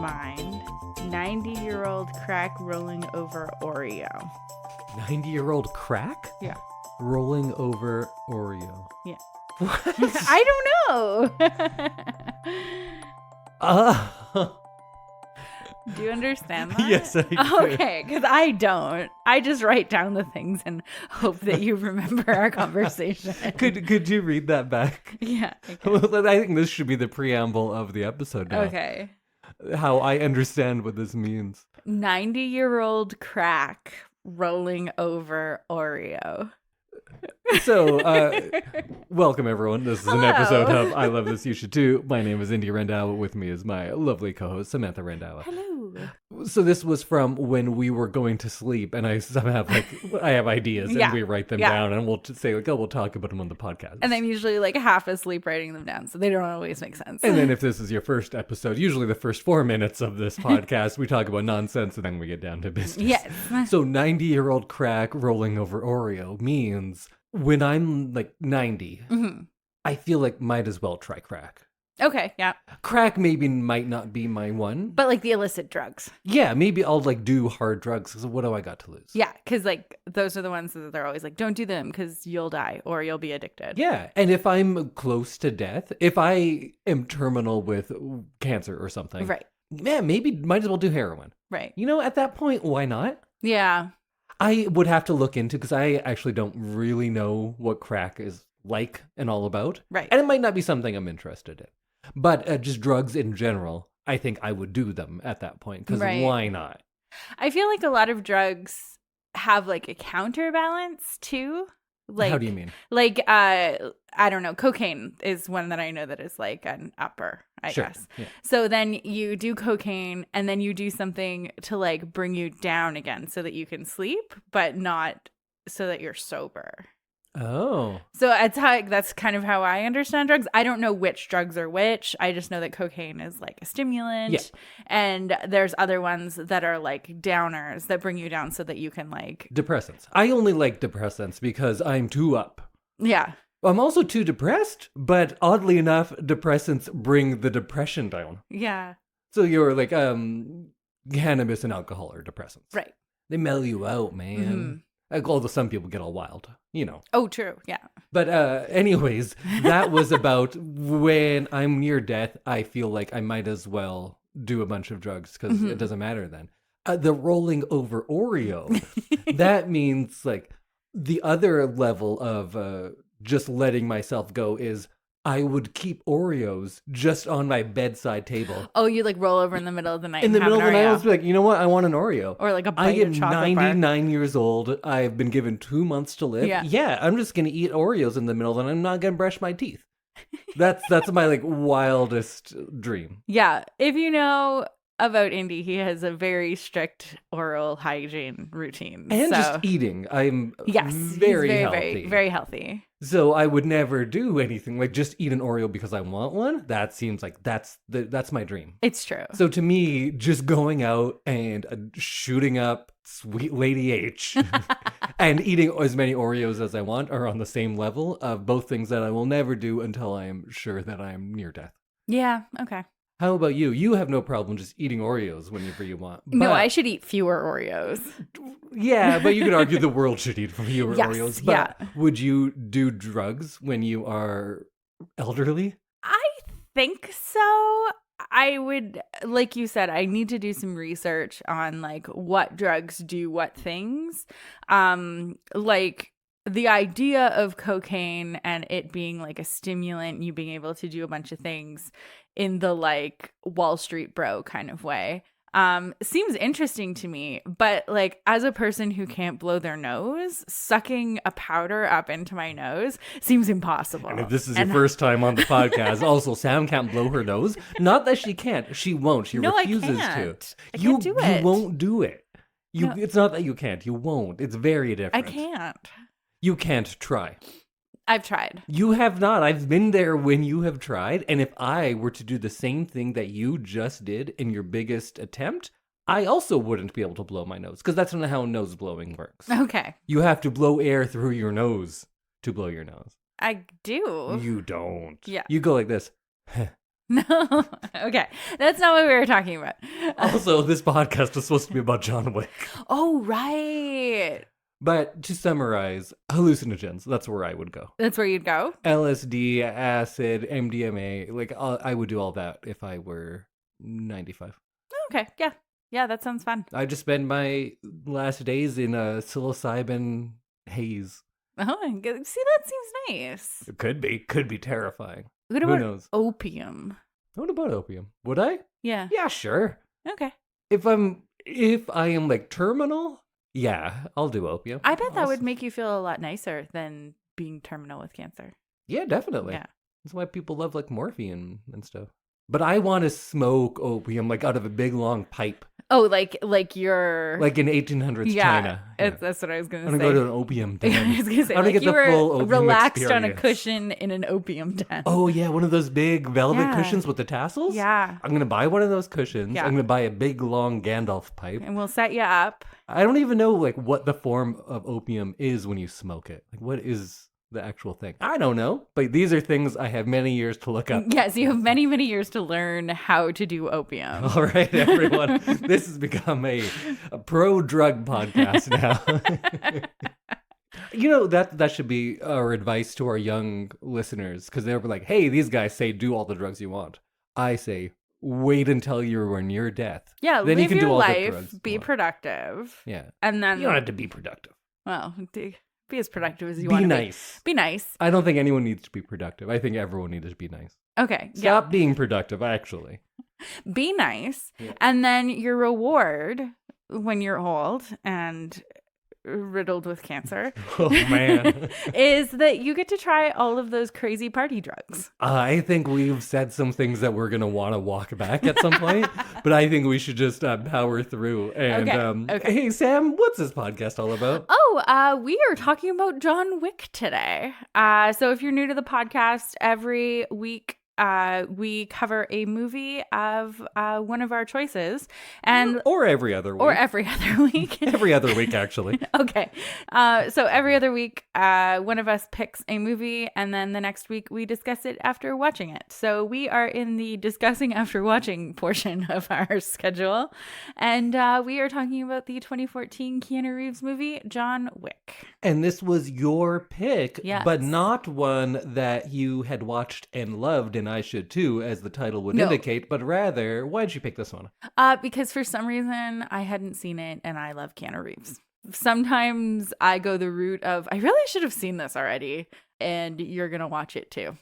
mind, 90-year-old crack rolling over Oreo. 90-year-old crack? Yeah. Rolling over Oreo. Yeah. What? I don't know. Do you understand that? Yes, I do. Okay, because I don't. I just write down the things and hope that you remember our conversation. Could you read that back? Yeah. Well, I think this should be the preamble of the episode now. Okay. How I understand what this means. 90-year-old crack rolling over Oreo. So, welcome everyone. This is an episode of I Love This, You Should Too. My name is Indy Randhawa. With me is my lovely co-host, Samantha Randhawa. Hello. So this was from when we were going to sleep, and I somehow I have ideas, and we write them down, and we'll say we'll talk about them on the podcast. And I'm usually half asleep writing them down, so they don't always make sense. And then if this is your first episode, usually the first 4 minutes of this podcast, we talk about nonsense, and then we get down to business. Yes. So 90-year-old crack rolling over Oreo means when I'm 90, I feel like might as well try crack. Okay, yeah. Crack might not be my one. But the illicit drugs. Yeah, maybe I'll do hard drugs because what do I got to lose? Yeah, because those are the ones that they're always don't do them because you'll die or you'll be addicted. Yeah, and if I'm close to death, if I am terminal with cancer or something, Right. Yeah, maybe might as well do heroin. Right. At that point, why not? Yeah. I would have to look into because I actually don't really know what crack is like and all about. Right. And it might not be something I'm interested in. But just drugs in general, I think I would do them at that point because why not? I feel like a lot of drugs have a counterbalance too. How do you mean? I don't know. Cocaine is one that I know that is an upper, I guess. Yeah. So then you do cocaine and then you do something to bring you down again so that you can sleep, but not so that you're sober. Oh. So that's kind of how I understand drugs. I don't know which drugs are which. I just know that cocaine is a stimulant. Yeah. And there's other ones that are downers that bring you down so that you can Depressants. I only like depressants because I'm too up. Yeah. I'm also too depressed, but oddly enough, depressants bring the depression down. Yeah. So you're cannabis and alcohol are depressants. Right. They mellow you out, man. Although some people get all wild, Oh, true. Yeah. But anyways, that was about when I'm near death, I feel like I might as well do a bunch of drugs because it doesn't matter then. The rolling over Oreo, that means the other level of just letting myself go is I would keep Oreos just on my bedside table. Oh, you roll over in the middle of the night. In the middle of the night, I was you know what? I want an Oreo. Or a bite I am of chocolate bar. 99 years old. I've been given 2 months to live. Yeah. I'm just going to eat Oreos in the middle and I'm not going to brush my teeth. That's my wildest dream. Yeah. If you know about Indy, he has a very strict oral hygiene routine. And just eating. I'm very healthy. Very, very healthy. So I would never do anything just eat an Oreo because I want one. That seems that's my dream. It's true. So to me, just going out and shooting up Sweet Lady H and eating as many Oreos as I want are on the same level of both things that I will never do until I am sure that I am near death. Yeah. Okay. How about you? You have no problem just eating Oreos whenever you want. No, I should eat fewer Oreos. Yeah, but you could argue the world should eat fewer Oreos. But yeah. Would you do drugs when you are elderly? I think so. I would, like you said, I need to do some research on what drugs do what things. The idea of cocaine and it being a stimulant, you being able to do a bunch of things in the Wall Street bro kind of way, seems interesting to me. But as a person who can't blow their nose, sucking a powder up into my nose seems impossible. And if this is your first time on the podcast, also Sam can't blow her nose. Not that she can't. She won't. She refuses to. I can't do it. You won't do it. No. It's not that you can't. You won't. It's very different. I can't. You can't try. I've tried. You have not. I've been there when you have tried. And if I were to do the same thing that you just did in your biggest attempt, I also wouldn't be able to blow my nose because that's not how nose blowing works. Okay. You have to blow air through your nose to blow your nose. I do. You don't. Yeah. You go like this. No. Okay. That's not what we were talking about. Also, this podcast was supposed to be about John Wick. Oh, right. But to summarize, hallucinogens, that's where I would go. That's where you'd go? LSD, acid, MDMA, like I would do all that if I were 95. Okay. Yeah. Yeah, that sounds fun. I just spend my last days in a psilocybin haze. Oh, see, that seems nice. It could be terrifying. What Who about knows? opium? What about opium? Would I? Yeah. Yeah, sure. Okay. If I am like terminal, yeah, I'll do opium. I bet that would make you feel a lot nicer than being terminal with cancer. Yeah, definitely. Yeah. That's why people love like morphine and stuff. But I want to smoke opium like out of a big long pipe. Oh, like you're Like in 1800s China. That's what I was going to I'm say. going to go to an opium den. I was going to say, I'm gonna like get you the full were opium relaxed on a experience. cushion in an opium den. Oh, yeah, one of those big velvet Yeah. cushions with the tassels? Yeah. I'm going to buy one of those cushions. Yeah. I'm going to buy a big, long Gandalf pipe. And we'll set you up. I don't even know, like, what the form of opium is when you smoke it. Like, what is the actual thing? I don't know. But these are things I have many years to look up. Yes, you have many, many years to learn how to do opium. All right, everyone. This has become a pro-drug podcast now. You know, that should be our advice to our young listeners, because they'll be like, hey, these guys say do all the drugs you want. I say, wait until you're near death. Yeah, Then live you can your do all the life, drugs you be want. productive. Yeah. And then, You don't have to be productive. well, be as productive as you Be want to nice. be. Be nice. I don't think anyone needs to be productive. I think everyone needs to be nice. Okay. Stop being productive, actually. Yeah. Be nice. Yeah. And then your reward when you're old and riddled with cancer Oh, man. is that you get to try all of those crazy party drugs. I think we've said some things that we're going to want to walk back at some point, but I think we should just power through. And Okay. Hey, Sam, what's this podcast all about? Oh, we are talking about John Wick today. So if you're new to the podcast, every week we cover a movie of one of our choices, and Or every other week. or every other week. Every other week, actually. Okay. So every other week, one of us picks a movie, and then the next week we discuss it after watching it. So we are in the discussing after watching portion of our schedule, and we are talking about the 2014 Keanu Reeves movie, John Wick. And this was your pick, Yes. but not one that you had watched and loved, and I should too, as the title would No. indicate, but rather, why'd you pick this one? Because for some reason I hadn't seen it, and I love Keanu Reeves. Sometimes I go the route of, I really should have seen this already, and you're going to watch it too.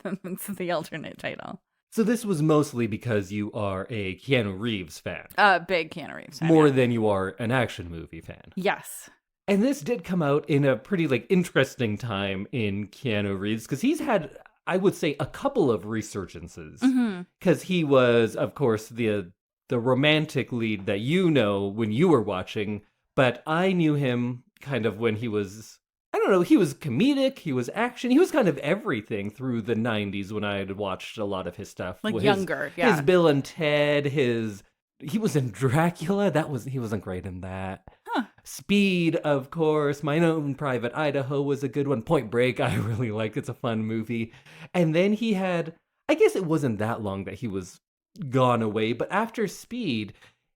That's the alternate title. So this was mostly because you are a Keanu Reeves fan. Big Keanu Reeves fan. More yeah. than you are an action movie fan. Yes. And this did come out in a pretty interesting time in Keanu Reeves, because he's had, I would say, a couple of resurgences. Because he was, of course, the romantic lead that you know when you were watching, but I knew him kind of when he was, I don't know, he was comedic, he was action, he was kind of everything through the 90s when I had watched a lot of his stuff. Like His- younger, yeah. His Bill and Ted, he was in Dracula, he wasn't great in that. Huh. Speed, of course. My Own Private Idaho was a good one. Point Break, I really liked. It's a fun movie. And then he had, I guess it wasn't that long that he was gone away, but after Speed,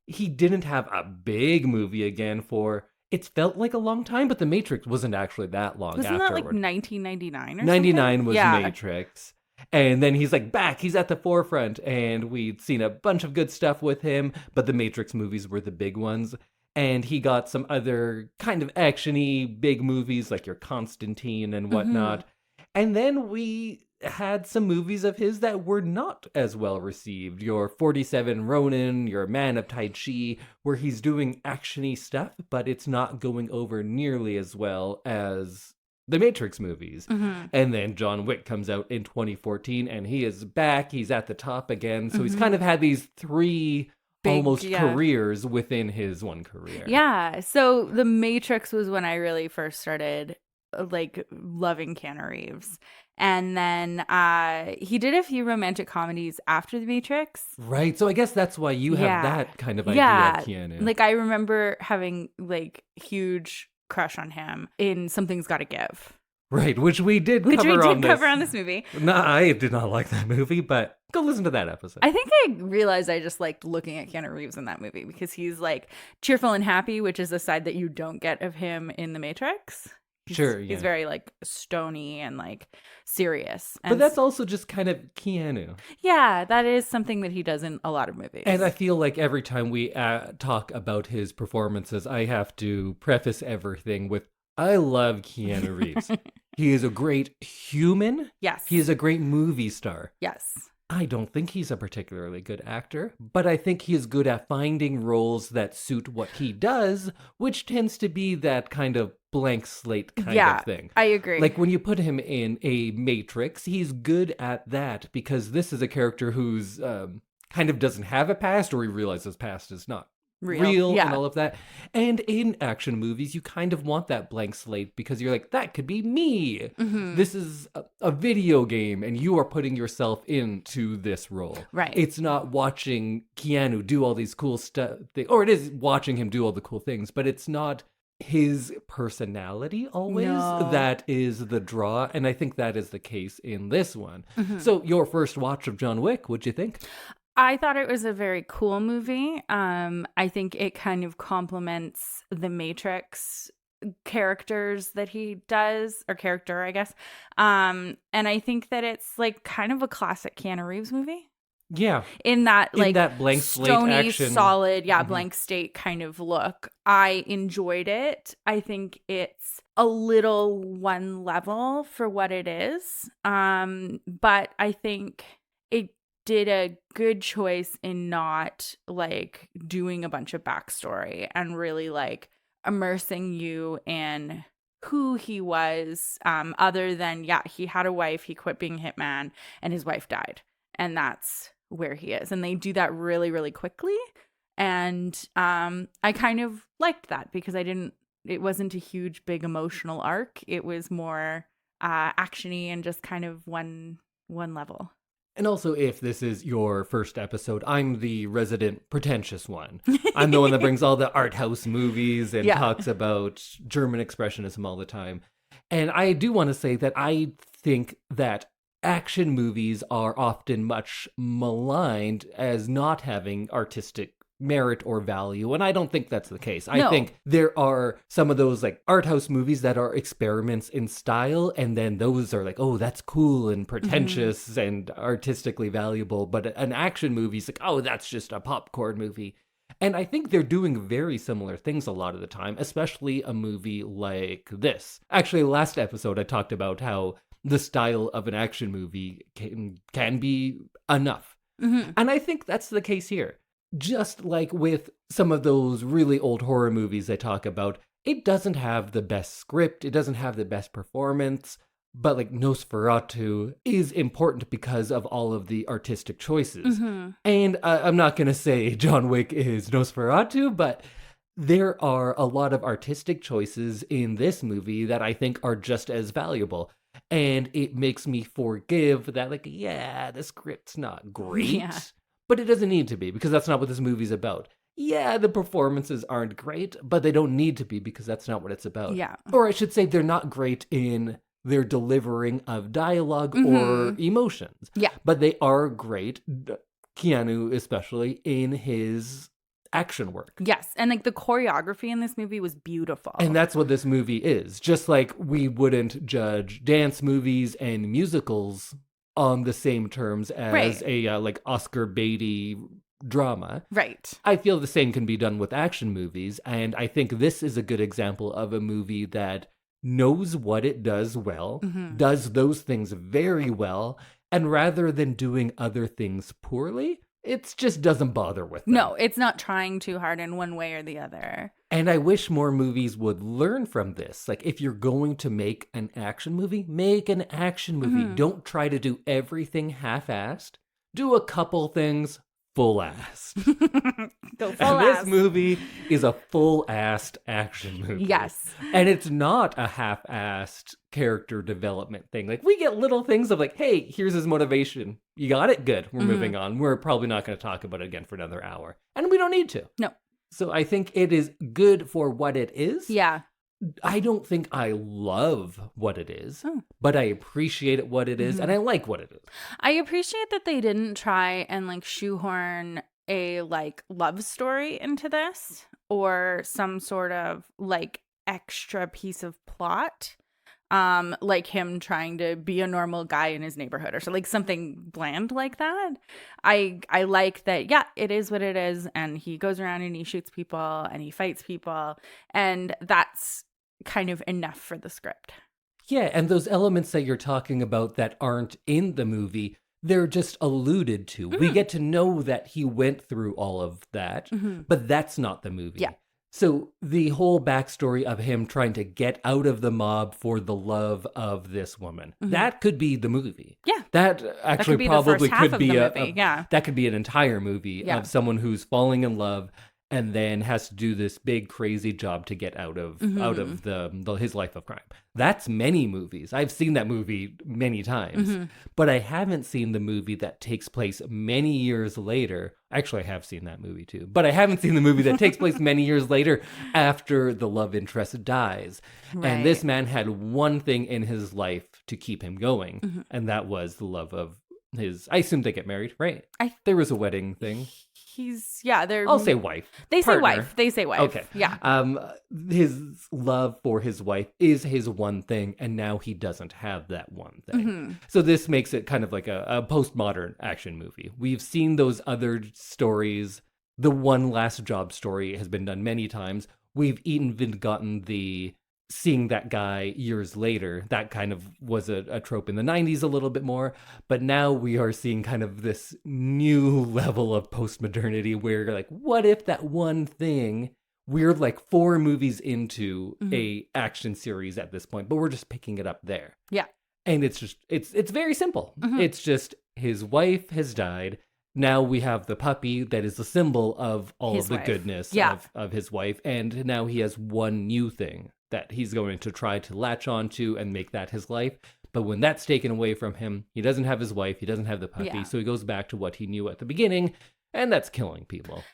he didn't have a big movie again for, it felt like a long time, but The Matrix wasn't actually that long Wasn't afterward. that like 1999 or 99 something? was yeah. Matrix. And then he's like back, he's at the forefront, and we'd seen a bunch of good stuff with him, but the Matrix movies were the big ones. And he got some other kind of action-y big movies like your Constantine and whatnot. And then we had some movies of his that were not as well received. Your 47 Ronin, your Man of Tai Chi, where he's doing action-y stuff, but it's not going over nearly as well as the Matrix movies. And then John Wick comes out in 2014, and he is back. He's at the top again. So he's kind of had these three almost careers within his one career. Yeah. So The Matrix was when I really first started like loving Keanu Reeves. And then he did a few romantic comedies after The Matrix. Right. So I guess that's why you have that kind of idea Yeah. of Keanu. Like I remember having like huge crush on him in Something's Gotta Give. Right, which we did which cover we on did this. cover on this movie. No, I did not like that movie, but go listen to that episode. I think I realized I just liked looking at Keanu Reeves in that movie because he's like cheerful and happy, which is a side that you don't get of him in The Matrix. He's very like stony and like serious. And but that's also just kind of Keanu. Yeah, that is something that he does in a lot of movies. And I feel like every time we talk about his performances, I have to preface everything with, I love Keanu Reeves. He is a great human. Yes. He is a great movie star. Yes. I don't think he's a particularly good actor, but I think he is good at finding roles that suit what he does, which tends to be that kind of blank slate kind of thing. I agree. Like when you put him in a Matrix, he's good at that because this is a character who's kind of doesn't have a past, or he realizes past is not real and all of that. And in action movies, you kind of want that blank slate because you're like, that could be me. Mm-hmm. This is a video game and you are putting yourself into this role. Right. It's not watching Keanu do all these cool stuff, or it is watching him do all the cool things, but it's not his personality always that is the draw. And I think that is the case in this one. Mm-hmm. So your first watch of John Wick, what'd you think? I thought it was a very cool movie. I think it kind of complements the Matrix characters that he does, or character, I guess. And I think that it's like kind of a classic Keanu Reeves movie. Yeah. In that like that blank slate stony, action. solid, blank slate kind of look. I enjoyed it. I think it's a little one level for what it is. But I think it did a good choice in not like doing a bunch of backstory and really like immersing you in who he was, other than he had a wife, he quit being hitman, and his wife died, and that's where he is. And they do that really, really quickly, and I kind of liked that because it wasn't a huge big emotional arc. It was more actiony and just kind of one level. And also, if this is your first episode, I'm the resident pretentious one. I'm the one that brings all the art house movies and talks about German expressionism all the time. And I do want to say that I think that action movies are often much maligned as not having artistic merit or value, and I don't think that's the case. I think there are some of those like art house movies that are experiments in style, and then those are like, oh, that's cool and pretentious and artistically valuable, but an action movie is like, oh, that's just a popcorn movie. And I think they're doing very similar things a lot of the time, especially a movie like this. Actually, last episode I talked about how the style of an action movie can be enough. Mm-hmm. And I think that's the case here. Just like with some of those really old horror movies I talk about, it doesn't have the best script, it doesn't have the best performance, but like Nosferatu is important because of all of the artistic choices. Mm-hmm. And I'm not going to say John Wick is Nosferatu, but there are a lot of artistic choices in this movie that I think are just as valuable. And it makes me forgive that, like, the script's not great. Yeah. But it doesn't need to be, because that's not what this movie's about. Yeah, the performances aren't great, but they don't need to be because that's not what it's about. Yeah. Or I should say they're not great in their delivering of dialogue or emotions. Yeah. But they are great, Keanu especially, in his action work. Yes, and like the choreography in this movie was beautiful. And that's what this movie is. Just like we wouldn't judge dance movies and musicals on the same terms as a like Oscar baity drama. Right. I feel the same can be done with action movies, and I think this is a good example of a movie that knows what it does well, does those things very well, and rather than doing other things poorly, it just doesn't bother with them. No, it's not trying too hard in one way or the other. And I wish more movies would learn from this. Like, if you're going to make an action movie, make an action movie. Don't try to do everything half-assed. Do a couple things full-assed. Go full-assed. And this movie is a full-assed action movie. Yes. And it's not a half-assed character development thing. Like, we get little things of like, hey, here's his motivation. You got it? Good. We're moving on. We're probably not going to talk about it again for another hour. And we don't need to. No. So I think it is good for what it is. Yeah. I don't think I love what it is, Oh. but I appreciate it what it is, and I like what it is. I appreciate that they didn't try and like shoehorn a like love story into this or some sort of like extra piece of plot. Like him trying to be a normal guy in his neighborhood or so, like something bland like that. I like that, yeah, it is what it is, and he goes around and he shoots people and he fights people, and that's kind of enough for the script. Yeah, and those elements that you're talking about that aren't in the movie, they're just alluded to. We get to know that he went through all of that, but that's not the movie. Yeah. So the whole backstory of him trying to get out of the mob for the love of this woman, that could be the movie. Yeah. That actually could be the probably first half could of be the movie, yeah. that could be an entire movie of someone who's falling in love and then has to do this big crazy job to get out of his life of crime. That's many movies. I've seen that movie many times, but I haven't seen the movie that takes place many years later. Actually, I have seen that movie too, but I haven't seen the movie that takes place many years later after the love interest dies. Right. And this man had one thing in his life to keep him going, and that was the love of his, I assume they get married, right? There was a wedding thing. I'll say wife. They Partner. say wife. They say wife. Okay. Yeah. His love for his wife is his one thing, and now he doesn't have that one thing. So this makes it kind of like a postmodern action movie. We've seen those other stories. The One Last Job story has been done many times. We've even gotten the seeing that guy years later. That kind of was a trope in the 90s a little bit more, but now we are seeing kind of this new level of postmodernity where you're like, what if that one thing, we're like 4 movies into a action series at this point, but we're just picking it up there. Yeah. And it's just, it's very simple. It's just his wife has died. Now we have the puppy that is the symbol of all His of the wife. goodness of his wife. And now he has one new thing that he's going to try to latch onto and make that his life. But when that's taken away from him, he doesn't have his wife, he doesn't have the puppy, so he goes back to what he knew at the beginning, and that's killing people.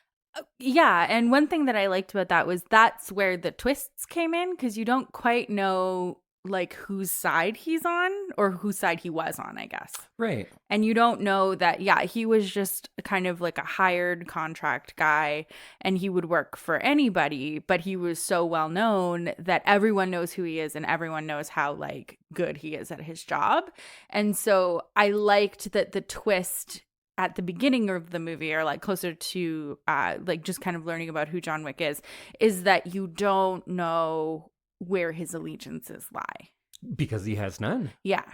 Yeah, and one thing that I liked about that was that's where the twists came in, because you don't quite know like whose side he's on or whose side he was on, I guess. Right. And you don't know that, he was just kind of like a hired contract guy and he would work for anybody, but he was so well known that everyone knows who he is and everyone knows how like good he is at his job. And so I liked that the twist at the beginning of the movie, or like closer to like just kind of learning about who John Wick is that you don't know where his allegiances lie. Because he has none. Yeah.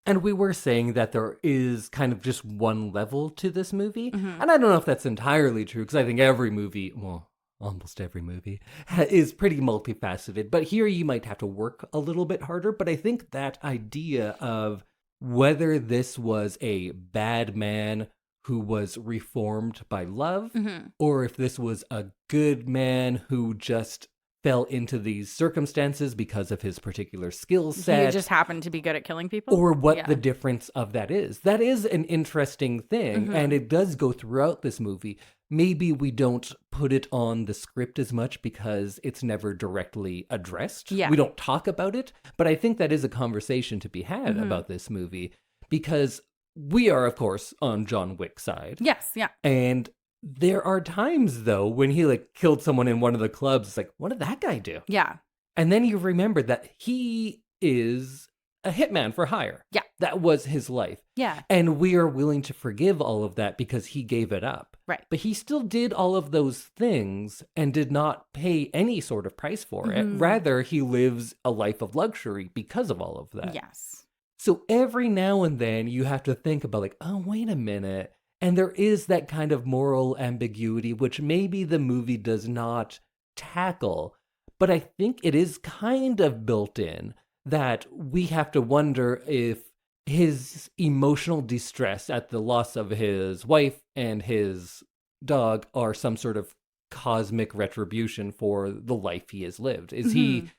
And we were saying that there is kind of just one level to this movie. And I don't know if that's entirely true, because I think every movie, well, almost every movie, is pretty multifaceted. But here you might have to work a little bit harder. But I think that idea of whether this was a bad man who was reformed by love, or if this was a good man who just fell into these circumstances because of his particular skill set. He just happened to be good at killing people. Or what the difference of that is. That is an interesting thing, and it does go throughout this movie. Maybe we don't put it on the script as much because it's never directly addressed. Yeah. We don't talk about it, but I think that is a conversation to be had about this movie, because we are, of course, on John Wick's side. Yes, yeah. And there are times, though, when he like killed someone in one of the clubs. It's like, what did that guy do? Yeah. And then you remember that he is a hitman for hire. Yeah. That was his life. Yeah. And we are willing to forgive all of that because he gave it up. Right. But he still did all of those things and did not pay any sort of price for it. Rather, he lives a life of luxury because of all of that. Yes. So every now and then you have to think about like, oh, wait a minute. And there is that kind of moral ambiguity, which maybe the movie does not tackle. But I think it is kind of built in that we have to wonder if his emotional distress at the loss of his wife and his dog are some sort of cosmic retribution for the life he has lived. Is he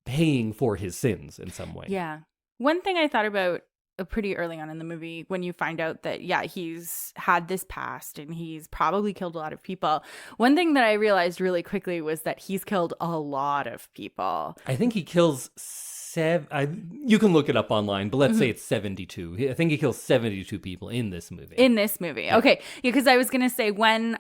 paying for his sins in some way? Yeah. One thing I thought about pretty early on in the movie when you find out that, yeah, he's had this past and he's probably killed a lot of people. One thing that I realized really quickly was that he's killed a lot of people. I think he kills you can look it up online, but let's say it's 72. I think he kills 72 people in this movie. Yeah. Okay. Yeah, because I was going to say when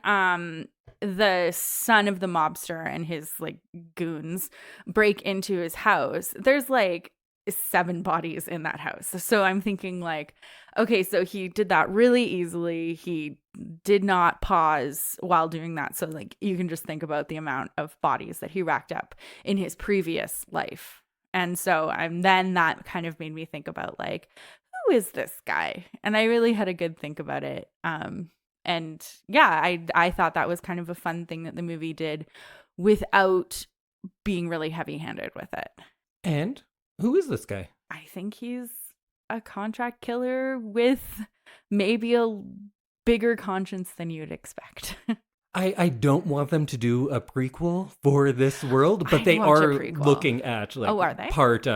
the son of the mobster and his like goons break into his house, there's like 7 bodies in that house. So I'm thinking like, okay, so he did that really easily. He did not pause while doing that. So like you can just think about the amount of bodies that he racked up in his previous life. And so then that kind of made me think about like, who is this guy? And I really had a good think about it. And yeah, I thought that was kind of a fun thing that the movie did without being really heavy-handed with it. And who is this guy? I think he's a contract killer with maybe a bigger conscience than you'd expect. I don't want them to do a prequel for this world, but they are looking at like are they? part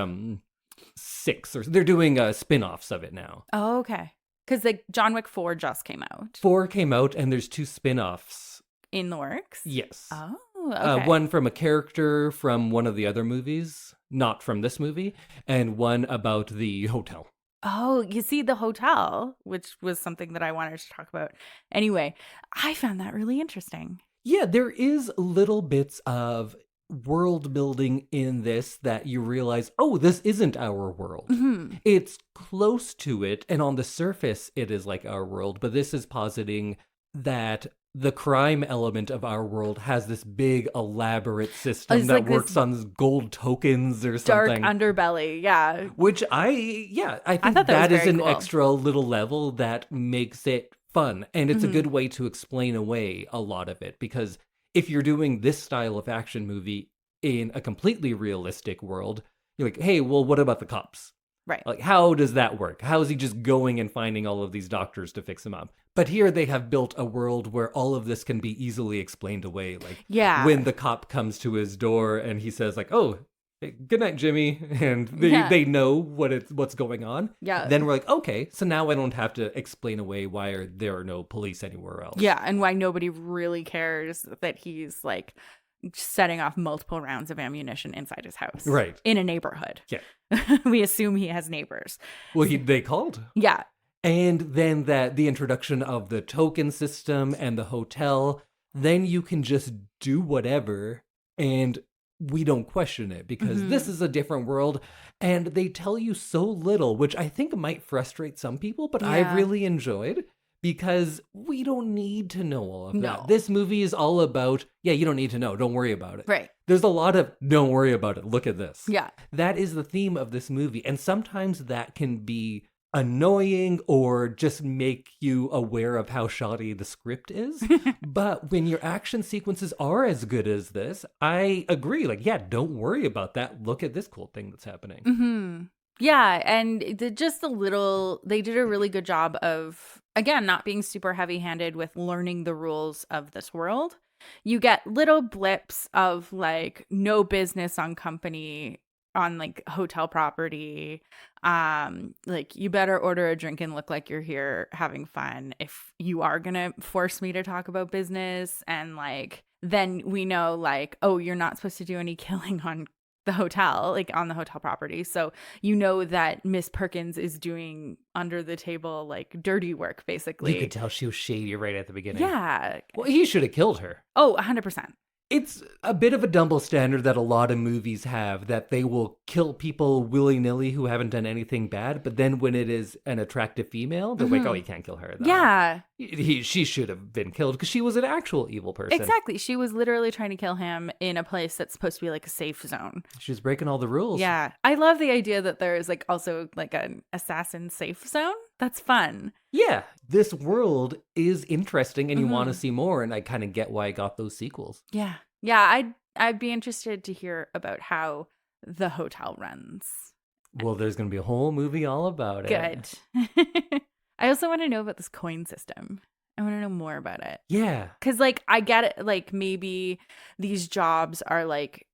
6 or they're doing spin-offs of it now. Oh, okay. Because like John Wick 4 just came out. 4 came out and there's 2 spin-offs. In the works? Yes. Oh, okay. One from a character from one of the other movies, not from this movie, and one about the hotel. Oh, you see, the hotel, which was something that I wanted to talk about. Anyway, I found that really interesting. Yeah, there is little bits of world building in this that you realize, oh, this isn't our world. Mm-hmm. It's close to it, and on the surface, it is like our world, but this is positing that the crime element of our world has this big elaborate system that like works on gold tokens or something. Dark underbelly, yeah. Which I think that is an extra little level that makes it fun. And it's a good way to explain away a lot of it. Because if you're doing this style of action movie in a completely realistic world, you're like, hey, well, what about the cops? Right. Like, how does that work? How is he just going and finding all of these doctors to fix him up? But here they have built a world where all of this can be easily explained away. Like, when the cop comes to his door and he says, like, oh, hey, good night, Jimmy. And they know what's going on. Yeah. Then we're like, okay, so now I don't have to explain away why there are no police anywhere else. Yeah, and why nobody really cares that he's, like, setting off multiple rounds of ammunition inside his house. Right. In a neighborhood. Yeah. We assume he has neighbors. Well, they called. Yeah. And then the introduction of the token system and the hotel, then you can just do whatever and we don't question it because this is a different world and they tell you so little, which I think might frustrate some people, but I really enjoyed. Because we don't need to know all of that. This movie is all about, you don't need to know. Don't worry about it. Right. There's a lot of, don't worry about it. Look at this. Yeah. That is the theme of this movie. And sometimes that can be annoying or just make you aware of how shoddy the script is. But when your action sequences are as good as this, I agree. Like, don't worry about that. Look at this cool thing that's happening. Mm-hmm. Yeah, and they did a really good job of, again, not being super heavy-handed with learning the rules of this world. You get little blips of, like, no business on like, hotel property. Like, you better order a drink and look like you're here having fun if you are gonna force me to talk about business. And, like, then we know, like, oh, you're not supposed to do any killing on the hotel, like on the hotel property. So you know that Miss Perkins is doing under the table, like, dirty work, basically. You could tell she was shady right at the beginning. Yeah. Well, he should have killed her. Oh, 100%. It's a bit of a double standard that a lot of movies have, that they will kill people willy-nilly who haven't done anything bad, but then when it is an attractive female, they're like, oh, you can't kill her. Though. Yeah. She should have been killed because she was an actual evil person. Exactly. She was literally trying to kill him in a place that's supposed to be like a safe zone. She was breaking all the rules. Yeah. I love the idea that there is like also like an assassin safe zone. That's fun. Yeah. This world is interesting and you want to see more, and I kind of get why I got those sequels. Yeah. Yeah, I'd be interested to hear about how the hotel runs. Well, there's going to be a whole movie all about it. Good. I also want to know about this coin system. I want to know more about it. Yeah. Because, like, I get it. Like, maybe these jobs are, like,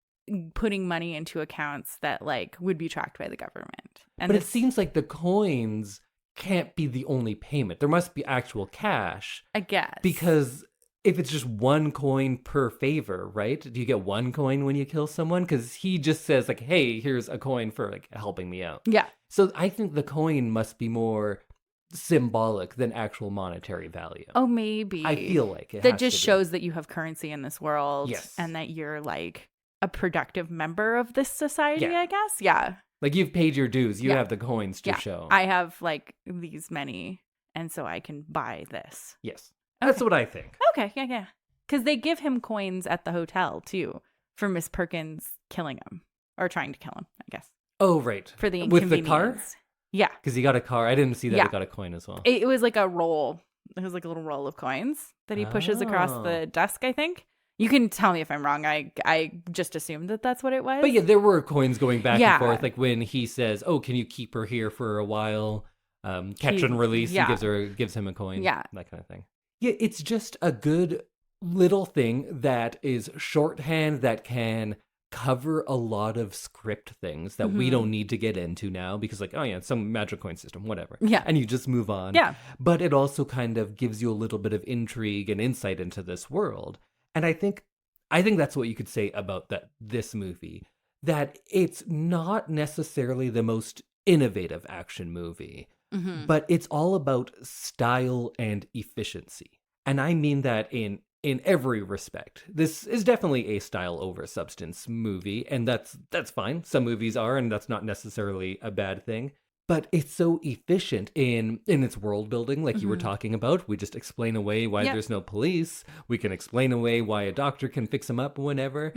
putting money into accounts that like would be tracked by the government. And but it seems like the coins can't be the only payment. There must be actual cash. I guess. Because if it's just one coin per favor, right? Do you get one coin when you kill someone? Because he just says like, hey, here's a coin for like helping me out. Yeah. So I think the coin must be more symbolic than actual monetary value. Oh, maybe. I feel like it that has just to be. shows that you have currency in this world. Yes. And that you're like a productive member of this society, Yeah. I guess. Yeah. Like you've paid your dues. You Yeah. have the coins to Yeah. show. I have like these many, and so I can buy this. Yes. That's what I think. Okay, yeah. Because they give him coins at the hotel, too, for Miss Perkins killing him. Or trying to kill him, I guess. Oh, right. For the With inconvenience. the car? Yeah. Because he got a car. I didn't see that Yeah. he got a coin as well. It was like a roll. It was like a little roll of coins that he pushes across Oh. the desk, I think. You can tell me if I'm wrong. I just assumed that that's what it was. But yeah, there were coins going back Yeah. and forth. Like when he says, oh, can you keep her here for a while? Catch and release. yeah. He gives him a coin. Yeah. That kind of thing. Yeah, it's just a good little thing that is shorthand that can cover a lot of script things that we don't need to get into now because like, oh yeah, it's some magic coin system, whatever. Yeah. And you just move on. Yeah. But it also kind of gives you a little bit of intrigue and insight into this world. And I think that's what you could say about this movie, that it's not necessarily the most innovative action movie, but it's all about style and efficiency. And I mean that in every respect. This is definitely a style over substance movie, and that's fine. Some movies are, and that's not necessarily a bad thing. But it's so efficient in its world building, like you were talking about. We just explain away why there's no police. We can explain away why a doctor can fix him up whenever.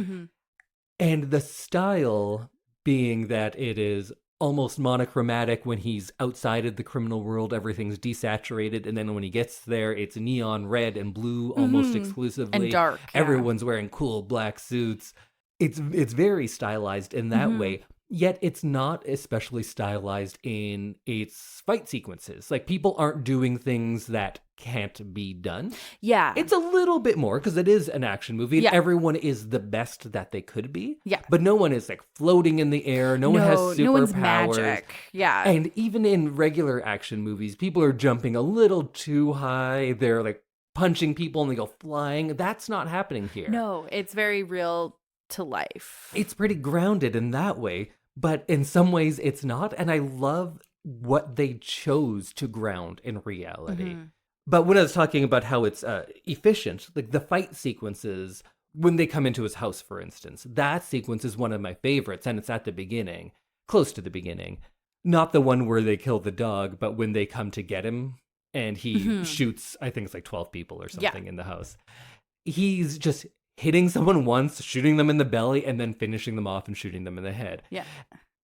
And the style being that it is almost monochromatic when he's outside of the criminal world, everything's desaturated, and then when he gets there, it's neon red and blue almost exclusively. And dark. Yeah. Everyone's wearing cool black suits. It's very stylized in that way. Yet it's not especially stylized in its fight sequences. Like, people aren't doing things that can't be done. Yeah. It's a little bit more because it is an action movie and Yeah. everyone is the best that they could be. Yeah. But no one is like floating in the air. No one has superpowers. No one's magic. Yeah. And even in regular action movies, people are jumping a little too high. They're like punching people and they go flying. That's not happening here. No, it's very real to life. It's pretty grounded in that way, but in some ways it's not. And I love what they chose to ground in reality. But when I was talking about how it's efficient, like the fight sequences, when they come into his house, for instance, that sequence is one of my favorites. And it's at the beginning, close to the beginning. Not the one where they kill the dog, but when they come to get him and he shoots, I think it's like 12 people or something in the house. He's just hitting someone once, shooting them in the belly, and then finishing them off and shooting them in the head. Yeah.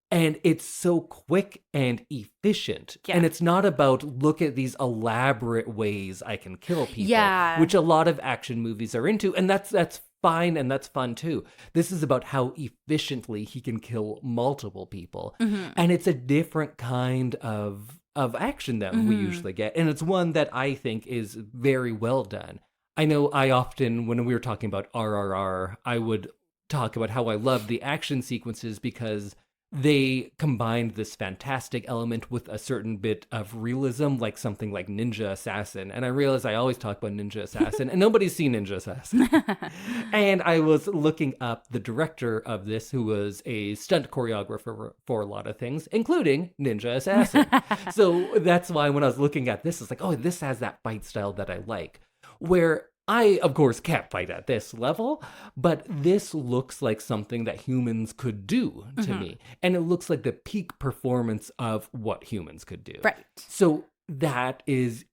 And it's so quick and efficient. Yeah. And it's not about, look at these elaborate ways I can kill people, Yeah. which a lot of action movies are into. And that's fine and that's fun too. This is about how efficiently he can kill multiple people. And it's a different kind of action that we usually get. And it's one that I think is very well done. I know I often, when we were talking about RRR, I would talk about how I love the action sequences because they combined this fantastic element with a certain bit of realism, like something like Ninja Assassin. And I realize I always talk about Ninja Assassin, and nobody's seen Ninja Assassin. And I was looking up the director of this, who was a stunt choreographer for a lot of things, including Ninja Assassin. So that's why when I was looking at this, it's like, oh, this has that fight style that I like. Where I, of course, can't fight at this level, but this looks like something that humans could do to me. And it looks like the peak performance of what humans could do. Right. So that is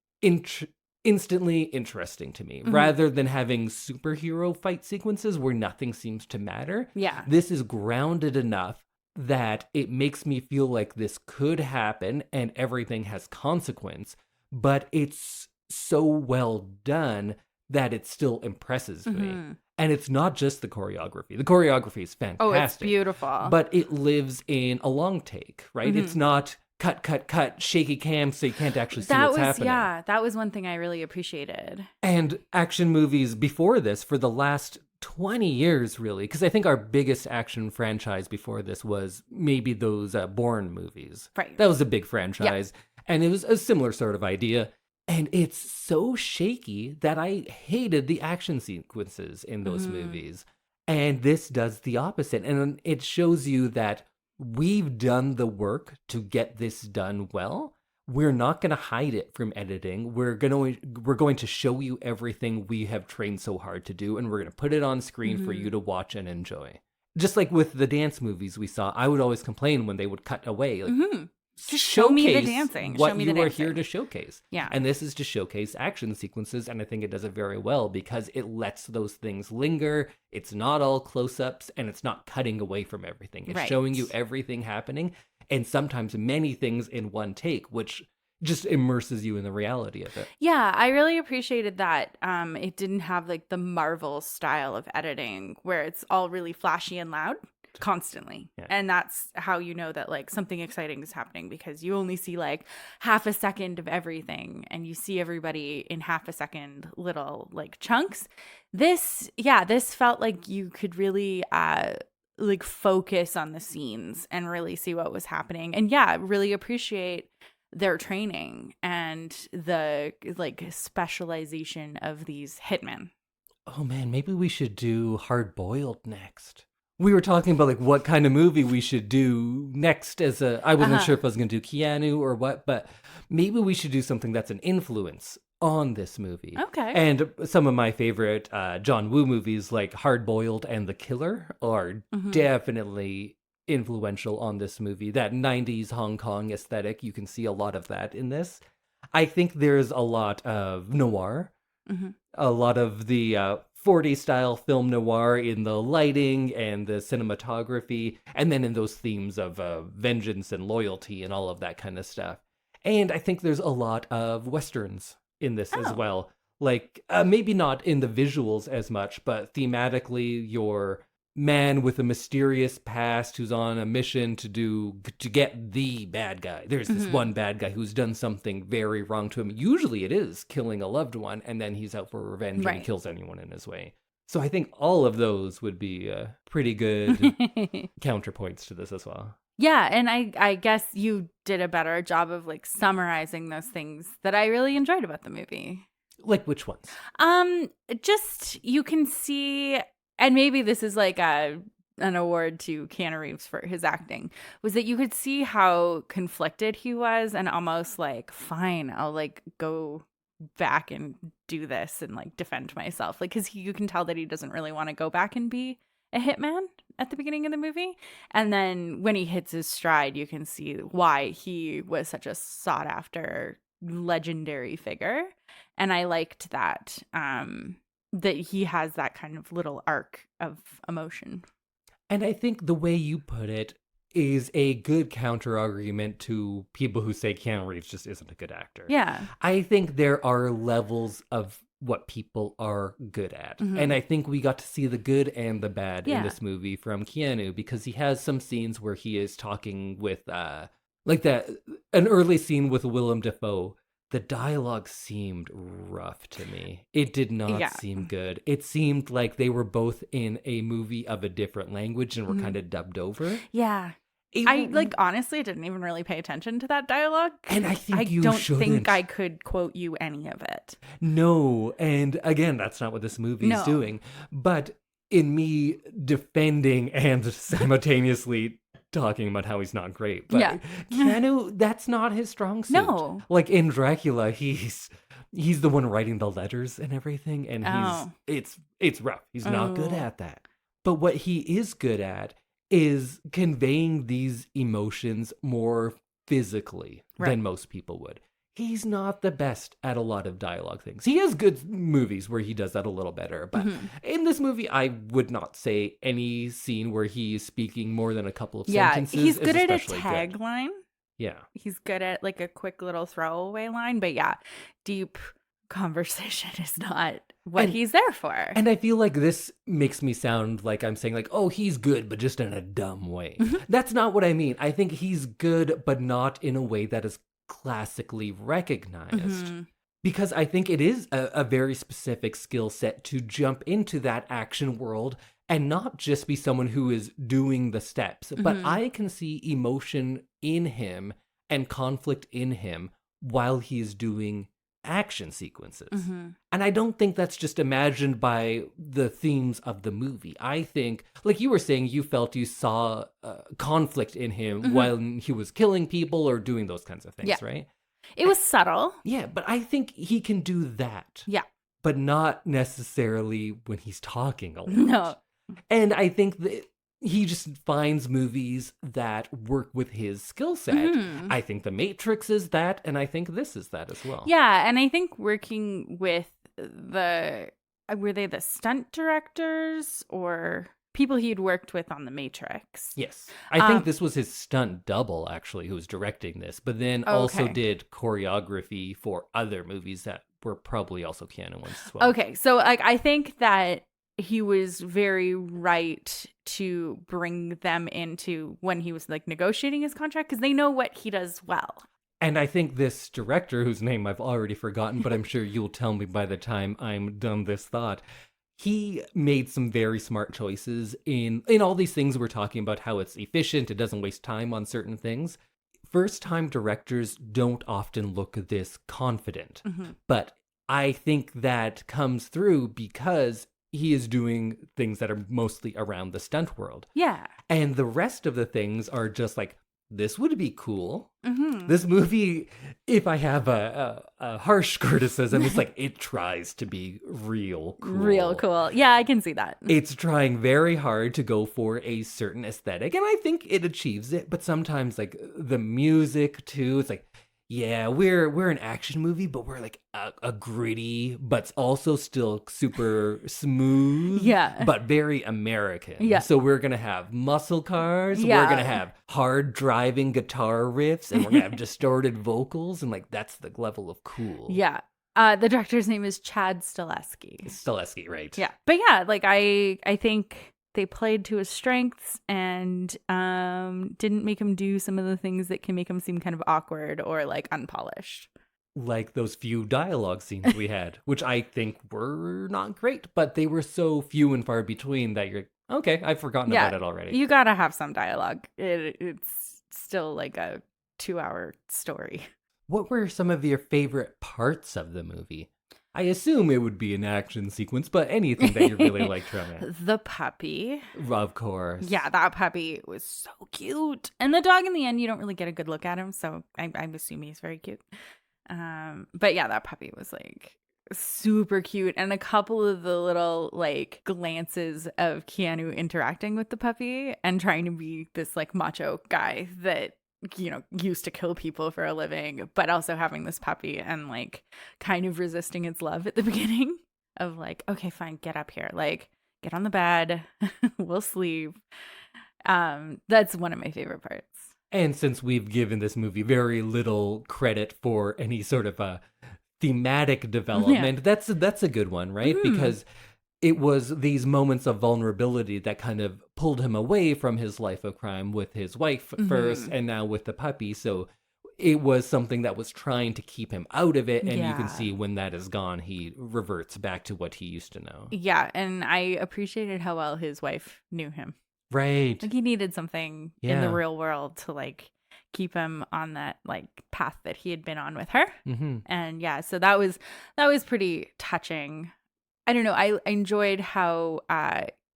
instantly interesting to me. Rather than having superhero fight sequences where nothing seems to matter, Yeah. this is grounded enough that it makes me feel like this could happen and everything has consequence, but it's so well done that it still impresses me. And it's not just the choreography. The choreography is fantastic. Oh, it's beautiful. But it lives in a long take, right? It's not cut, shaky cam so you can't actually see what's happening. Yeah, that was one thing I really appreciated. And action movies before this, for the last 20 years, really, because I think our biggest action franchise before this was maybe those Bourne movies. Right. That was a big franchise, and it was a similar sort of idea. And it's so shaky that I hated the action sequences in those movies. And this does the opposite. And it shows you that we've done the work to get this done well. We're not going to hide it from editing. We're going to show you everything we have trained so hard to do, and we're going to put it on screen for you to watch and enjoy. Just like with the dance movies we saw, I would always complain when they would cut away. Like, just show me the dancing. What show me you the are dancing. here to showcase. Yeah. And this is to showcase action sequences, and I think it does it very well because it lets those things linger. It's not all close-ups, and it's not cutting away from everything. It's showing you everything happening, and sometimes many things in one take, which just immerses you in the reality of it. Yeah, I really appreciated that. It didn't have like the Marvel style of editing where it's all really flashy and loud constantly. Yeah. And that's how you know that like something exciting is happening, because you only see like half a second of everything and you see everybody in half a second little like chunks. This felt like you could really like focus on the scenes and really see what was happening. And yeah, really appreciate their training and the like specialization of these hitmen. Oh man, maybe we should do Hard Boiled next. We were talking about like what kind of movie we should do next as I wasn't sure if I was going to do Keanu or what, but maybe we should do something that's an influence on this movie. Okay. And some of my favorite John Woo movies like Hard Boiled and The Killer are definitely influential on this movie. That 90s Hong Kong aesthetic, you can see a lot of that in this. I think there's a lot of noir, a lot of the 40s style film noir in the lighting and the cinematography, and then in those themes of vengeance and loyalty and all of that kind of stuff. And I think there's a lot of westerns in this as well. Like, maybe not in the visuals as much, but thematically, your man with a mysterious past who's on a mission to get the bad guy. There's this one bad guy who's done something very wrong to him. Usually it is killing a loved one, and then he's out for revenge and kills anyone in his way. So I think all of those would be pretty good counterpoints to this as well. Yeah, and I guess you did a better job of like summarizing those things that I really enjoyed about the movie. Like which ones? Just you can see. And maybe this is like an award to Keanu Reeves for his acting, was that you could see how conflicted he was and almost like, fine, I'll like go back and do this and like defend myself. Like, because you can tell that he doesn't really want to go back and be a hitman at the beginning of the movie. And then when he hits his stride, you can see why he was such a sought after legendary figure. And I liked that. That he has that kind of little arc of emotion. And I think the way you put it is a good counter argument to people who say Keanu Reeves just isn't a good actor. Yeah. I think there are levels of what people are good at. And I think we got to see the good and the bad in this movie from Keanu, because he has some scenes where he is talking with like an early scene with Willem Dafoe. The dialogue seemed rough to me. It did not seem good. It seemed like they were both in a movie of a different language and were kind of dubbed over. Yeah. I like honestly didn't even really pay attention to that dialogue. And I think I don't think I could quote you any of it. No. And again, that's not what this movie is doing. But in me defending and simultaneously talking about how he's not great, but Keanu, that's not his strong suit. No, like in Dracula, he's the one writing the letters and everything, and it's rough. He's not good at that. But what he is good at is conveying these emotions more physically than most people would. He's not the best at a lot of dialogue things. He has good movies where he does that a little better. But in this movie, I would not say any scene where he's speaking more than a couple of sentences. Yeah, he's good at a tagline. Yeah. He's good at like a quick little throwaway line. But yeah, deep conversation is not what he's there for. And I feel like this makes me sound like I'm saying like, oh, he's good, but just in a dumb way. That's not what I mean. I think he's good, but not in a way that is classically recognized. Because I think it is a very specific skill set to jump into that action world and not just be someone who is doing the steps, but I can see emotion in him and conflict in him while he is doing action sequences. And I don't think that's just imagined by the themes of the movie. I think, like you were saying, you felt you saw conflict in him while he was killing people or doing those kinds of things, right? It was subtle. Yeah, but I think he can do that. Yeah. But not necessarily when he's talking a lot. No. And I think that he just finds movies that work with his skill set. I think The Matrix is that, and I think this is that as well. Yeah, and I think working with were they the stunt directors or people he'd worked with on The Matrix? Yes. I think this was his stunt double, actually, who was directing this, but then also did choreography for other movies that were probably also Keanu ones as well. Okay, so like I think that he was very right to bring them into when he was like negotiating his contract because they know what he does well. And I think this director, whose name I've already forgotten, but I'm sure you'll tell me by the time I'm done this thought, he made some very smart choices in all these things we're talking about, how it's efficient, it doesn't waste time on certain things. First-time directors don't often look this confident, but I think that comes through because he is doing things that are mostly around the stunt world. Yeah. And the rest of the things are just like, this would be cool. This movie, if I have a harsh criticism, it's like it tries to be real cool. Real cool. Yeah, I can see that. It's trying very hard to go for a certain aesthetic, and I think it achieves it. But sometimes, like the music too, it's like, yeah, we're an action movie, but we're like a gritty, but also still super smooth. Yeah. But very American. Yeah. So we're going to have muscle cars. Yeah. We're going to have hard driving guitar riffs. And we're going to have distorted vocals. And like, that's the level of cool. Yeah. The director's name is Chad Stahelski. Stahelski, right. Yeah. But yeah, like I think they played to his strengths and didn't make him do some of the things that can make him seem kind of awkward or like unpolished. Like those few dialogue scenes we had, which I think were not great, but they were so few and far between that you're like, okay, I've forgotten about it already. You gotta have some dialogue. It's still like a 2-hour story. What were some of your favorite parts of the movie? I assume it would be an action sequence, but anything that you really liked from it. The puppy. Of course. Yeah, that puppy was so cute. And the dog in the end, you don't really get a good look at him, so I'm assuming he's very cute. But yeah, that puppy was like super cute. And a couple of the little like glances of Keanu interacting with the puppy and trying to be this like macho guy that, you know, used to kill people for a living, but also having this puppy and like kind of resisting its love at the beginning of like, okay, fine, get up here, like get on the bed, we'll sleep. That's one of my favorite parts. And since we've given this movie very little credit for any sort of a thematic development, that's a good one, right? Because it was these moments of vulnerability that kind of pulled him away from his life of crime with his wife first and now with the puppy. So it was something that was trying to keep him out of it. And you can see when that is gone, he reverts back to what he used to know. Yeah. And I appreciated how well his wife knew him. Right. Like he needed something in the real world to like keep him on that like path that he had been on with her. And yeah, so that was pretty touching. I don't know. I enjoyed how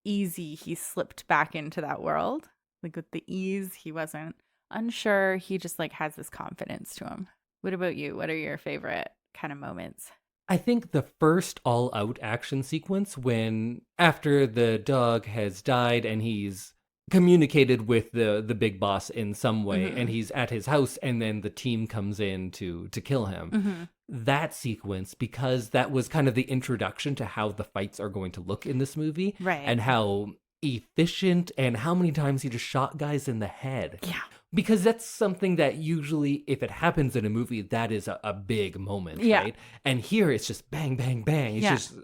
easy he slipped back into that world. Like with the ease, he wasn't unsure. He just like has this confidence to him. What about you? What are your favorite kind of moments? I think the first all-out action sequence when after the dog has died and he's communicated with the big boss in some way and he's at his house and then the team comes in to kill him. That sequence, because that was kind of the introduction to how the fights are going to look in this movie. Right. And how efficient and how many times he just shot guys in the head. Yeah. Because that's something that usually, if it happens in a movie, that is a big moment, right? And here it's just bang, bang, bang. It's just,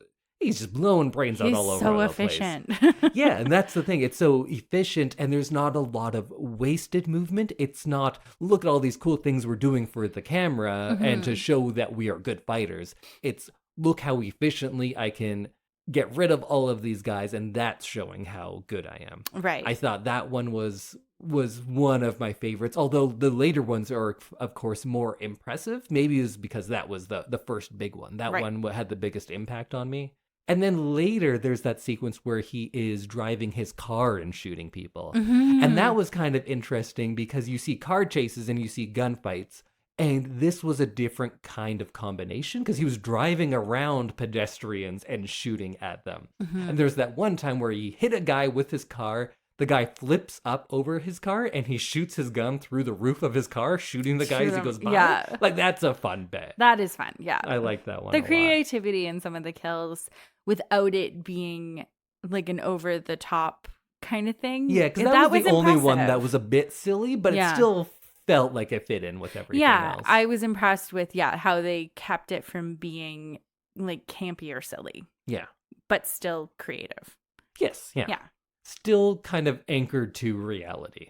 he's just blowing brains out all over so the efficient. place. Yeah, and that's the thing. It's so efficient, and there's not a lot of wasted movement. It's not, look at all these cool things we're doing for the camera and to show that we are good fighters. It's, look how efficiently I can get rid of all of these guys, and that's showing how good I am. Right. I thought that one was one of my favorites, although the later ones are, of course, more impressive. Maybe it was because that was the first big one. That one had the biggest impact on me. And then later, there's that sequence where he is driving his car and shooting people. And that was kind of interesting because you see car chases and you see gunfights. And this was a different kind of combination because he was driving around pedestrians and shooting at them. And there's that one time where he hit a guy with his car. The guy flips up over his car and he shoots his gun through the roof of his car, shooting the guy as he goes by. Yeah. Like, that's a fun bit. That is fun. Yeah. I like that one. The creativity in some of the kills without it being like an over the top kind of thing. Yeah, because that was the only one impressive. that was a bit silly, but it still felt like it fit in with everything else. I was impressed with how they kept it from being like campy or silly. Yeah. But still creative. Yes. Yeah. Yeah. Still kind of anchored to reality.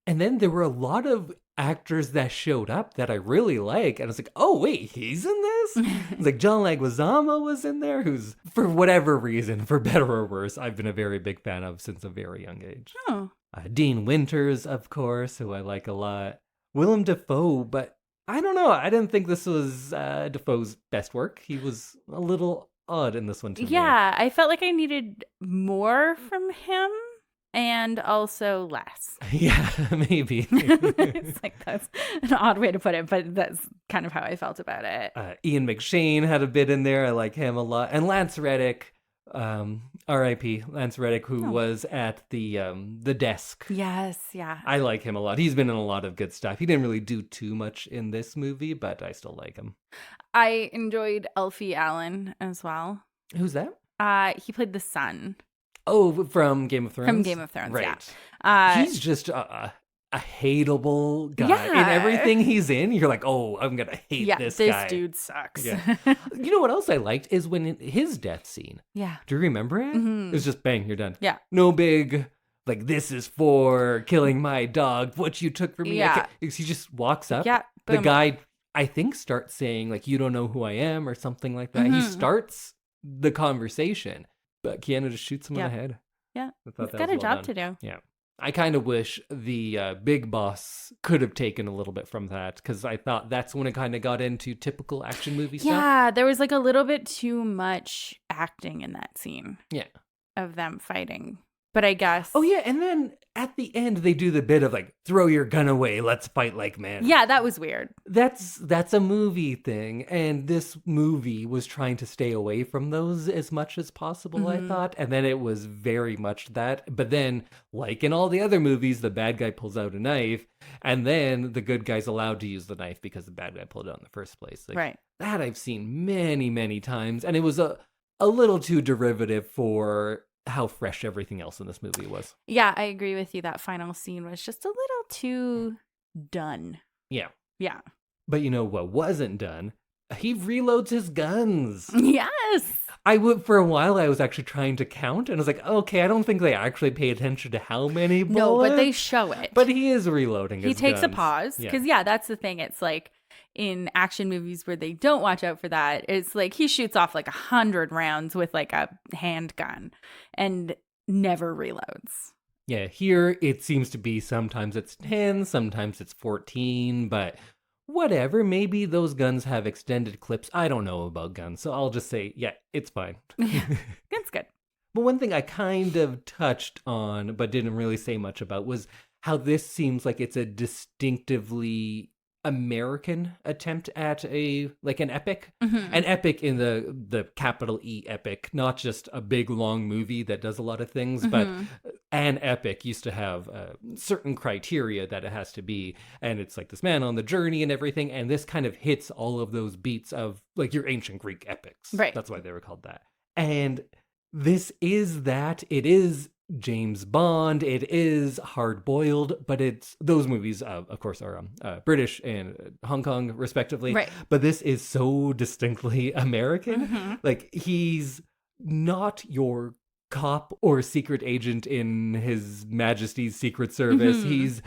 And then there were a lot of actors that showed up that I really like. And I was like, oh, wait, he's in this? It's like John Leguizamo was in there, who's, for whatever reason, for better or worse, I've been a very big fan of since a very young age. Oh. Dean Winters, of course, who I like a lot. Willem Dafoe, but I don't know. I didn't think this was Dafoe's best work. He was a little odd in this one to me. Yeah, I felt like I needed more from him and also less. Yeah, maybe. It's like, that's an odd way to put it, but that's kind of how I felt about it. Ian McShane had a bit in there. I like him a lot. And Lance Reddick, R.I.P. Lance Reddick, who was at the desk. Yes, yeah. I like him a lot. He's been in a lot of good stuff. He didn't really do too much in this movie, but I still like him. I enjoyed Alfie Allen as well. Who's that? He played the son. Oh, from Game of Thrones? From Game of Thrones, right. Yeah. He's just a hateable guy. In everything he's in, you're like, oh, I'm going to hate this guy. This dude sucks. Yeah. You know what else I liked is when his death scene. Yeah. Do you remember it? It was just bang, you're done. Yeah. No big, like, this is for killing my dog, what you took from me. Yeah. He just walks up. Yeah. The Boom. guy, I think, starts saying, like, you don't know who I am or something like that. He starts the conversation, but Keanu just shoots him in the head. Yeah. He's got a job to do. Yeah. I kind of wish the big boss could have taken a little bit from that, because I thought that's when it kind of got into typical action movie stuff. Yeah, there was like a little bit too much acting in that scene. Yeah. Of them fighting. But I guess. Oh, yeah. And then at the end, they do the bit of like, throw your gun away. Let's fight like men. Yeah, that was weird. That's a movie thing. And this movie was trying to stay away from those as much as possible, I thought. And then it was very much that. But then, like in all the other movies, the bad guy pulls out a knife. And then the good guy's allowed to use the knife because the bad guy pulled it out in the first place. Like, right. That I've seen many, many times. And it was a little too derivative for how fresh everything else in this movie was. Yeah, I agree with you. That final scene was just a little too done. Yeah. Yeah. But you know what wasn't done? He reloads his guns. Yes. For a while, I was actually trying to count, and I was like, okay, I don't think they actually pay attention to how many bullets. No, but they show it. But he is reloading his guns. He takes a pause. Because, that's the thing. It's like in action movies where they don't watch out for that, it's like he shoots off like 100 rounds with like a handgun and never reloads. Yeah, here it seems to be sometimes it's 10, sometimes it's 14, but whatever. Maybe those guns have extended clips. I don't know about guns, so I'll just say, yeah, it's fine. It's good. But one thing I kind of touched on, but didn't really say much about, was how this seems like it's a distinctively American attempt at an epic. An epic in the capital E epic, not just a big long movie that does a lot of things, but an epic used to have certain criteria that it has to be, and it's like this man on the journey and everything, and this kind of hits all of those beats of like your ancient Greek epics. Right. That's why they were called that. And this is that. It is James Bond, it is hard-boiled, but those movies, of course, are British and Hong Kong, respectively. Right. But this is so distinctly American. Like, he's not your cop or secret agent in His Majesty's Secret Service. Mhm. He's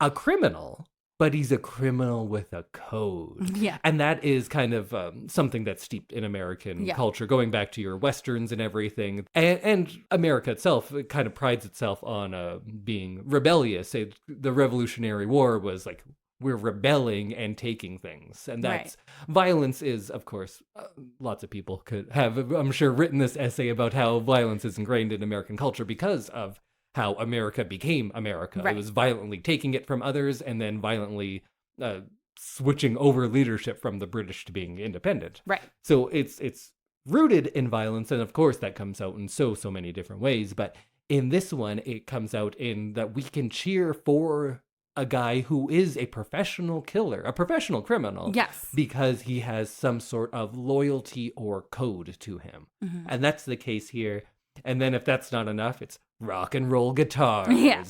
a criminal, but he's a criminal with a code. Yeah. And that is kind of something that's steeped in American culture, going back to your Westerns and everything. And America itself kind of prides itself on being rebellious. The Revolutionary War was like, we're rebelling and taking things. And that's violence is, of course, lots of people could have, I'm sure, written this essay about how violence is ingrained in American culture because of how America became America. It was violently taking it from others and then violently switching over leadership from the British to being independent. Right. So it's rooted in violence. And of course, that comes out in so many different ways. But in this one, it comes out in that we can cheer for a guy who is a professional killer, a professional criminal. Yes. Because he has some sort of loyalty or code to him. Mm-hmm. And that's the case here. And then if that's not enough, it's rock and roll guitars. Yeah.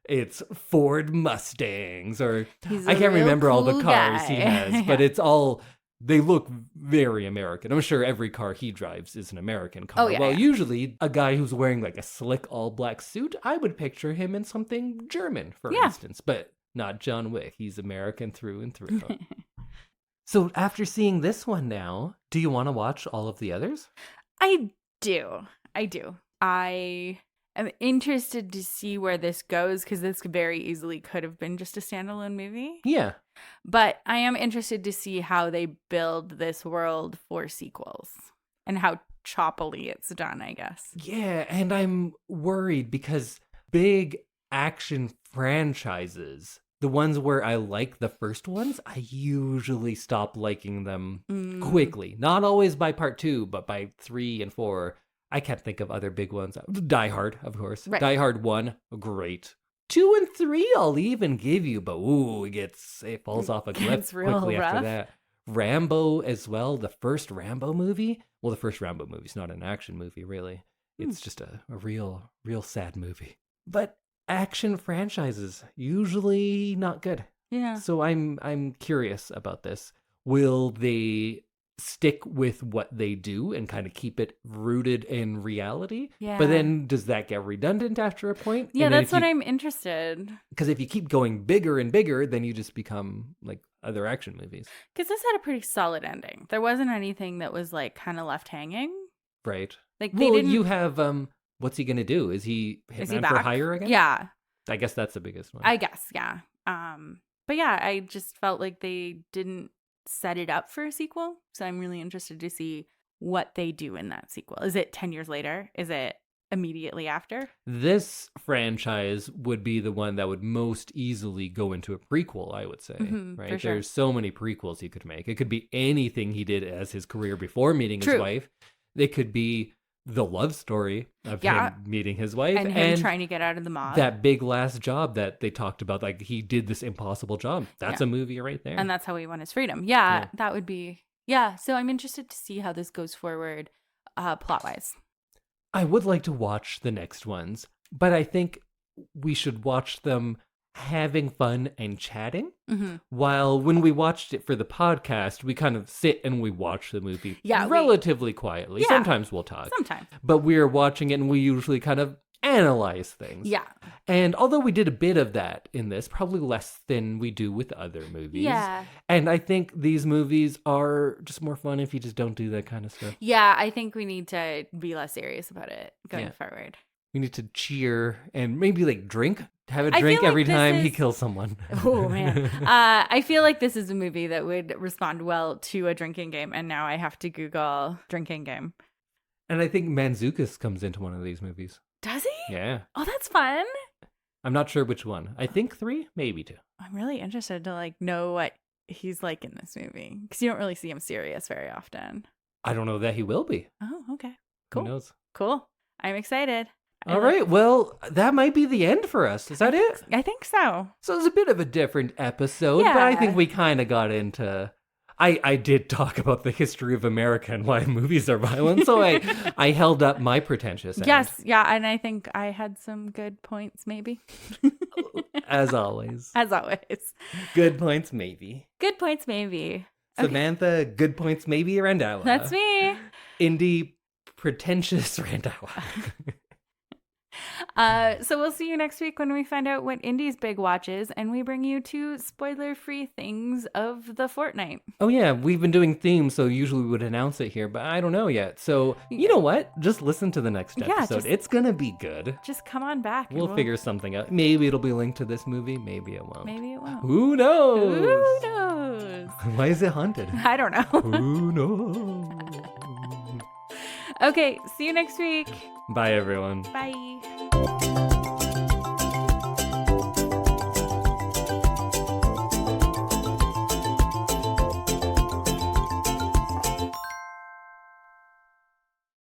It's Ford Mustangs, or I can't remember all the cars he has, but it's all, they look very American. I'm sure every car he drives is an American car. Usually a guy who's wearing like a slick all black suit, I would picture him in something German, for instance, but not John Wick. He's American through and through. So after seeing this one now, do you want to watch all of the others? I do. I am interested to see where this goes because this very easily could have been just a standalone movie. Yeah. But I am interested to see how they build this world for sequels and how choppily it's done, I guess. Yeah, and I'm worried because big action franchises, the ones where I like the first ones, I usually stop liking them quickly. Not always by part 2, but by 3 and 4. I can't think of other big ones. Die Hard, of course. Right. Die Hard 1, great. 2 and 3 I'll even give you, but it falls off a cliff quickly after that. Rambo as well, the first Rambo movie. Well, the first Rambo movie's not an action movie, really. It's just a real sad movie. But action franchises, usually not good. Yeah. So I'm curious about this. Will they stick with what they do and kind of keep it rooted in reality? Yeah. But then does that get redundant after a point? Yeah, that's what I'm interested. Because if you keep going bigger and bigger, then you just become like other action movies. Because this had a pretty solid ending. There wasn't anything that was like kind of left hanging. Right. Like they didn't... you have what's he gonna do? Is he hitman for hire again? Yeah. I guess that's the biggest one. I guess, yeah. But yeah, I just felt like they didn't set it up for a sequel. So I'm really interested to see what they do in that sequel. Is it 10 years later? Is it immediately after? This franchise would be the one that would most easily go into a prequel, I would say. Right? For sure. There's so many prequels he could make. It could be anything he did as his career before meeting his wife. It could be the love story of him meeting his wife and him trying to get out of the mob. That big last job that they talked about, like he did this impossible job. That's a movie right there. And that's how he won his freedom. Yeah, that would be. Yeah, so I'm interested to see how this goes forward plot-wise. I would like to watch the next ones, but I think we should watch them having fun and chatting. While when we watched it for the podcast, we kind of sit and we watch the movie relatively quietly. Sometimes we'll talk. Sometimes. But we're watching it and we usually kind of analyze things. Yeah. And although we did a bit of that in this, probably less than we do with other movies. Yeah. And I think these movies are just more fun if you just don't do that kind of stuff. Yeah, I think we need to be less serious about it going forward. We need to cheer and maybe like drink. Have a drink every time he kills someone. Oh, man. I feel like this is a movie that would respond well to a drinking game. And now I have to Google drinking game. And I think Mantzoukas comes into one of these movies. Does he? Yeah. Oh, that's fun. I'm not sure which one. I think 3, maybe 2. I'm really interested to like know what he's like in this movie. Because you don't really see him serious very often. I don't know that he will be. Oh, okay. Cool. Who knows? Cool. I'm excited. All right. Well, that might be the end for us. Is that it? I think so. So it's a bit of a different episode, but I think we kind of got into... I did talk about the history of America and why movies are violent, so I held up my pretentious end. Yes, yeah, and I think I had some good points, maybe. As always. As always. Good points, maybe. Good points, maybe. Samantha, good points, maybe, Randhawa. That's me. Indy, pretentious Randhawa. So we'll see you next week when we find out what Indy's big watch is, and we bring you 2 spoiler-free things of the fortnight. Oh yeah, we've been doing themes, so usually we would announce it here, but I don't know yet. So you know what? Just listen to the next episode. It's gonna be good. Just come on back. We'll figure something out. Maybe it'll be linked to this movie. Maybe it won't. Maybe it won't. Who knows? Who knows? Why is it haunted? I don't know. Who knows? Okay, see you next week. Bye, everyone. Bye.